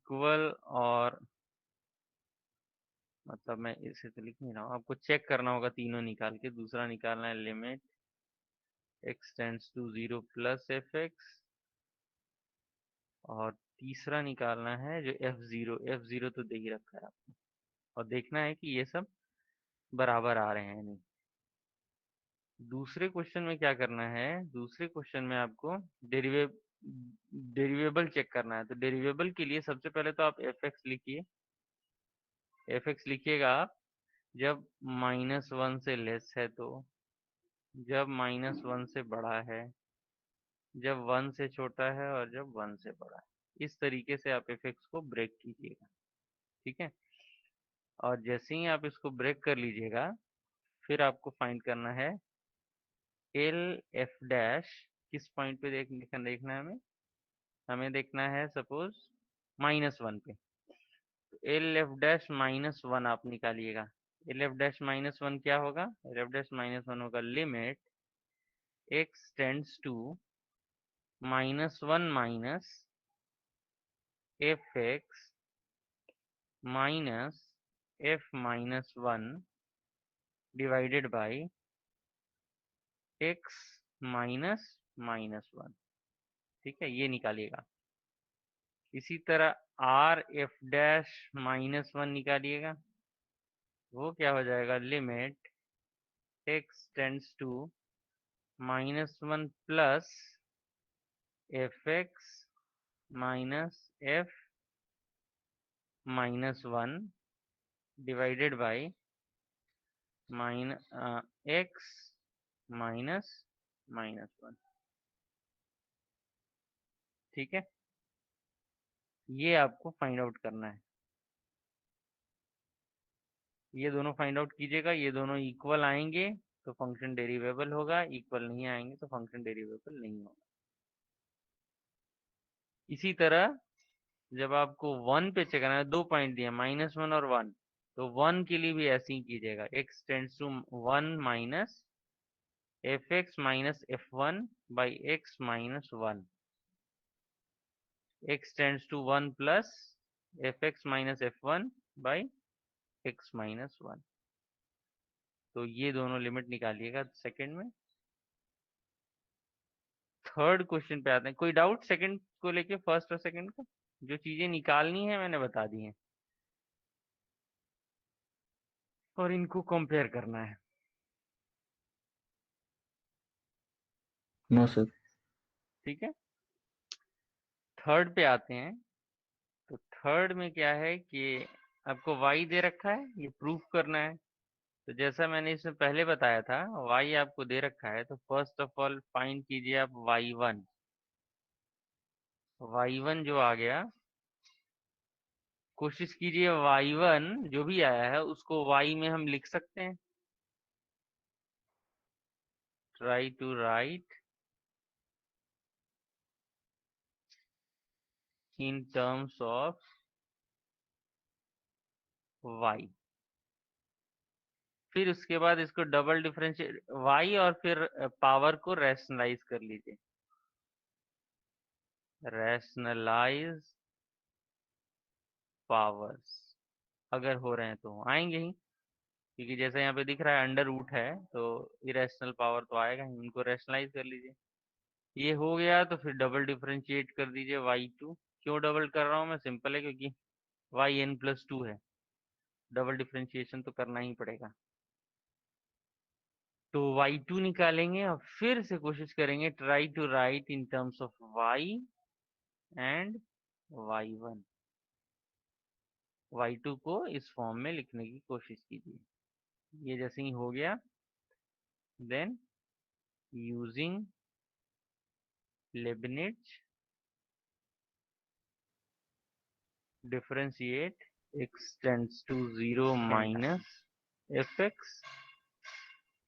Equal और मतलब मैं इसे तो लिख नहीं रहा हूँ, आपको चेक करना होगा तीनों निकाल के। दूसरा निकालना है limit x tends to 0 plus f x, और तीसरा निकालना है जो एफ जीरो तो दे ही रखा है आपको, और देखना है कि ये सब बराबर आ रहे हैं नहीं। दूसरे क्वेश्चन में क्या करना है, दूसरे क्वेश्चन में आपको डेरिवे डेरिवेबल चेक करना है। तो डेरिवेबल के लिए सबसे पहले तो आप एफ एक्स लिखिए। एफ एक्स लिखिएगा आप जब -1 से लेस है, तो जब -1 से बड़ा है, जब 1 से छोटा है, और जब 1 से बड़ा है। इस तरीके से आप एफ एक्स को ब्रेक कीजिएगा, ठीक है। और जैसे ही आप इसको ब्रेक कर लीजिएगा, फिर आपको फाइंड करना है एल एफ डैश। किस पॉइंट पे देखना है हमें, हमें देखना है सपोज -1 पे। तो एल एफ डैश -1 आप निकालिएगा। एल एफ डैश -1 क्या होगा, एल एफ डैश -1 होगा limit x tends to -1 minus f x minus f -1 divided by x -1। ठीक है, ये निकालिएगा। इसी तरह आर एफ डैश -1 निकालिएगा। वो क्या हो जाएगा, limit x tends to -1 plus f x minus f -1 divided by x -1। ठीक है, ये आपको फाइंड आउट करना है। ये दोनों फाइंड आउट कीजिएगा। ये दोनों इक्वल आएंगे तो फंक्शन डेरिवेबल होगा, इक्वल नहीं आएंगे तो फंक्शन डेरिवेबल नहीं होगा। इसी तरह जब आपको 1 पे चेक करना है, 2 पॉइंट दिए -1 और 1, तो 1 के लिए भी ऐसे ही कीजिएगा। x tends to 1 minus f x minus f1 by x-1। x tends to 1 plus f x minus f1 by x-1। तो ये दोनों लिमिट निकालिएगा सेकंड में। थर्ड क्वेश्चन पे आते हैं। कोई डाउट सेकंड को लेके, फर्स्ट और सेकंड का? जो चीजें निकालनी है मैंने बता दी हैं, और इनको कंपेयर करना है। No sir. ठीक है, थर्ड पे आते हैं। तो थर्ड में क्या है कि आपको y दे रखा है, ये प्रूफ करना है। तो जैसा मैंने इसमें पहले बताया था, y आपको दे रखा है, तो फर्स्ट ऑफ ऑल फाइंड कीजिए आप y1। y1 जो आ गया, कोशिश कीजिए y1 जो भी आया है उसको y में हम लिख सकते हैं। Try to write in terms of y। फिर उसके बाद इसको डबल डिफरेंशिएट y, और फिर पावर को रैशनलाइज कर लीजिए। रैशनलाइज पावर्स अगर हो रहे हैं तो आएंगे ही, क्योंकि जैसे यहाँ पे दिख रहा है अंडर रूट है, तो इरेशनल पावर तो आएगा ही। इनको रैशनलाइज कर लीजिए। ये हो गया तो फिर डबल डिफरेंशिएट कर दीजिए y2। क्यों डबल कर रहा हूँ मैं, सिंपल है, क्योंकि yn+2 है, डबल डिफरेंशिएशन तो करना ही पड़ेगा। तो y2 निकालेंगे और फिर से कोशिश करेंगे try to write in terms of y and y1। y2 को इस फॉर्म में लिखने की कोशिश कीजिए। ये जैसे ही हो गया, then using Leibniz differentiate x tends to 0 minus f x.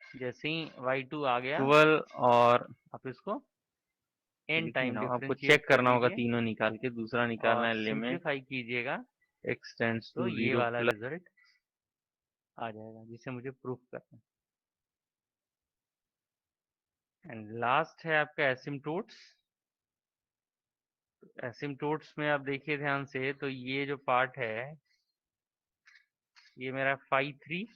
जैसे ही y2 आ गया इक्वल, और आप इसको एन टाइम आपको चेक करना होगा तीनों निकाल के। दूसरा निकालना है लिमिट, सिंप्लीफाई कीजिएगा, x टेंड्स टू 0 ये वाला रिजल्ट आ जाएगा जिसे मुझे प्रूफ करना है। एंड लास्ट है आपका एसिम्टोट्स। एसिम्टोट्स में आप देखिए ध्यान से, तो ये जो पार्ट है ये मेरा फाई 3,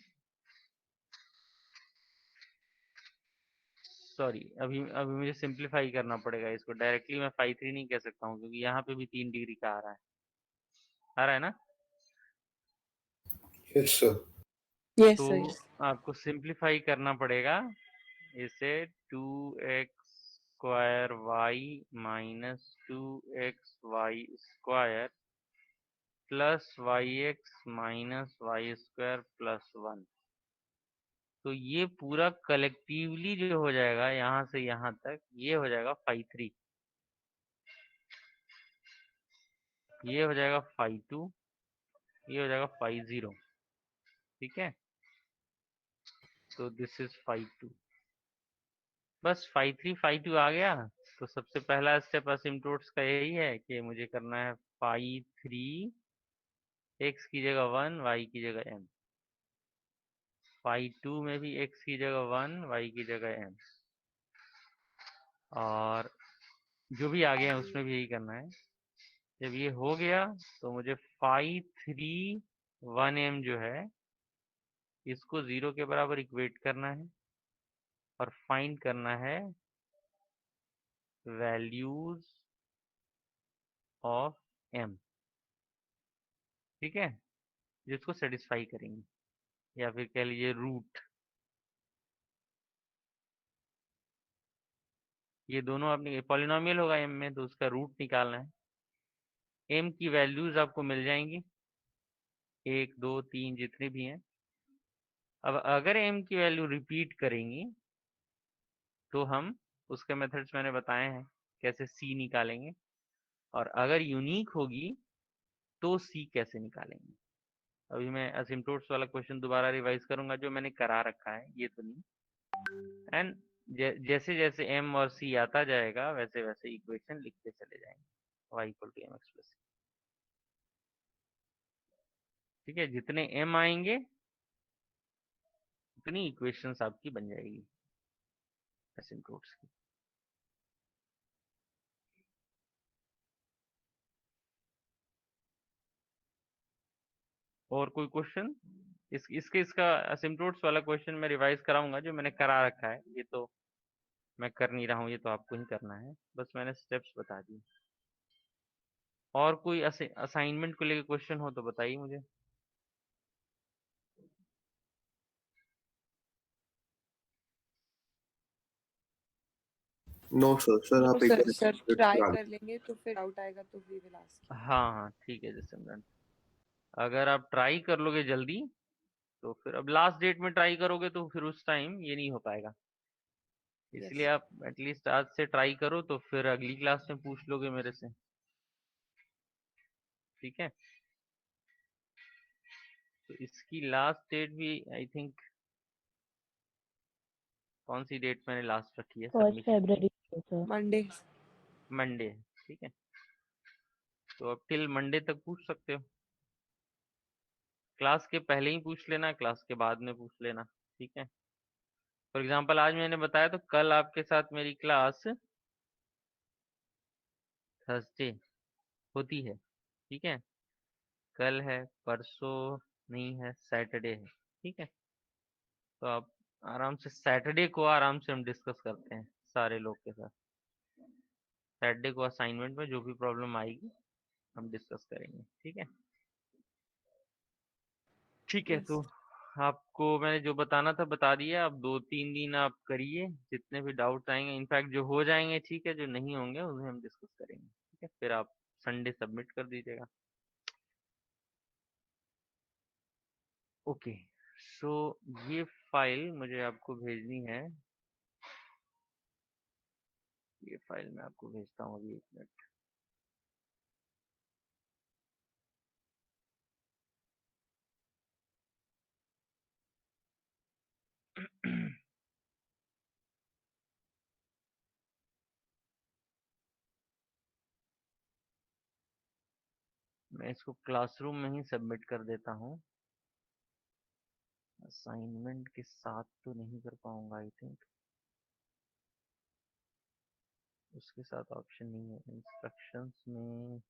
सॉरी अभी अभी मुझे सिंप्लीफाई करना पड़ेगा इसको, डायरेक्टली मैं फाई 3 नहीं कह सकता हूँ क्योंकि यहाँ पे भी 3 डिग्री का आ रहा है ना। Yes sir. तो यस सर यस। आपको सिंप्लीफाई करना पड़ेगा इसे, 2x² y minus 2xy² plus yx minus y² plus 1। तो ये पूरा कलेक्टिवली जो हो जाएगा यहाँ से यहाँ तक, ये हो जाएगा फाई 3, ये हो जाएगा फाई 2, ये हो जाएगा फाई 0। ठीक है, तो दिस इज फाई 2। बस फाई 3 फाई 2 आ गया। तो सबसे पहला स्टेप असिम्प्टोट्स का यही है कि मुझे करना है फाई 3, x की जगह 1, y की जगह m। फाई 2 में भी x की जगह 1, y की जगह m, और जो भी आगे है उसमें भी यही करना है। जब ये हो गया तो मुझे फाई 3 1m जो है इसको 0 के बराबर इक्वेट करना है और फाइंड करना है वैल्यूज ऑफ m। ठीक है, जिसको सेटिस्फाई करेंगे, या फिर कह लीजिए रूट। ये दोनों अपने पॉलिनोमियल होगा m में, तो उसका रूट निकालना है। m की वैल्यूज आपको मिल जाएंगी, 1 2 3 जितने भी हैं। अब अगर m की वैल्यू रिपीट करेंगी तो हम उसके मेथड्स मैंने बताए हैं कैसे c निकालेंगे, और अगर यूनिक होगी तो c कैसे निकालेंगे। अभी मैं असिम्प्टोट्स वाला क्वेश्चन दोबारा रिवाइज करूंगा जो मैंने करा रखा है, ये तो नहीं। एंड जैसे जैसे m और c आता जाएगा वैसे वैसे इक्वेशन लिखते चले जाएंगे, y equal to mx plus. ठीक है, जितने m आएंगे उतनी इक्वेशंस आपकी बन जाएगी एसिम्प्टोट्स की। और कोई क्वेश्चन इसका असिम्प्टोट्स वाला क्वेश्चन मैं रिवाइज कराऊंगा जो मैंने करा रखा है, ये तो मैं कर नहीं रहा हूँ, ये तो आपको ही करना है, बस मैंने स्टेप्स बता दिए। और कोई असाइनमेंट को लेकर क्वेश्चन हो तो बताइए मुझे। नो सर, सर नो आप एक सर, बार सर एक्सप्लेन ट्राई करा कर लेंगे तो फिर डाउट आएगा तो वी विल आस्क। हाँ हाँ ठीक है जसमरन, अगर आप ट्राई कर लोगे जल्दी तो फिर, अब लास्ट डेट में ट्राई करोगे तो फिर उस टाइम ये नहीं हो पाएगा, इसलिए यस। आप एटलीस्ट आज से ट्राई करो तो फिर अगली क्लास में पूछ लोगे मेरे से। ठीक है, तो इसकी लास्ट डेट भी आई थिंक, कौन सी डेट मैंने लास्ट रखी है 1 सबमिशन की? फरवरी को सर। मंडे। मंडे। ठीक है, तो अब टिल मंडे तक पूछ सकते हो, क्लास के पहले ही पूछ लेना, क्लास के बाद में पूछ लेना। ठीक है, फॉर एग्जाम्पल आज मैंने बताया तो कल आपके साथ मेरी क्लास थर्सडे होती है। ठीक है, कल है, परसों नहीं है, सैटरडे है। ठीक है, तो आप आराम से सैटरडे को आराम से हम डिस्कस करते हैं सारे लोग के साथ। सैटरडे को असाइनमेंट में जो भी प्रॉब्लम आएगी हम डिस्कस करेंगे। ठीक है, ठीक है। यस। तो आपको मैंने जो बताना था बता दिया, अब 2-3 दिन आप करिए, जितने भी डाउट्स आएंगे, इनफैक्ट जो हो जाएंगे ठीक है, जो नहीं होंगे उन्हें हम डिस्कस करेंगे। ठीक है, फिर आप संडे सबमिट कर दीजिएगा। ओके, सो ये फाइल मुझे आपको भेजनी है, ये फाइल मैं आपको भेजता हूँ अभी, 1 मिनट। मैं इसको क्लासरूम में ही सबमिट कर देता हूँ, असाइनमेंट के साथ तो नहीं कर पाऊंगा आई थिंक। उसके साथ ऑप्शन नहीं है इंस्ट्रक्शंस में।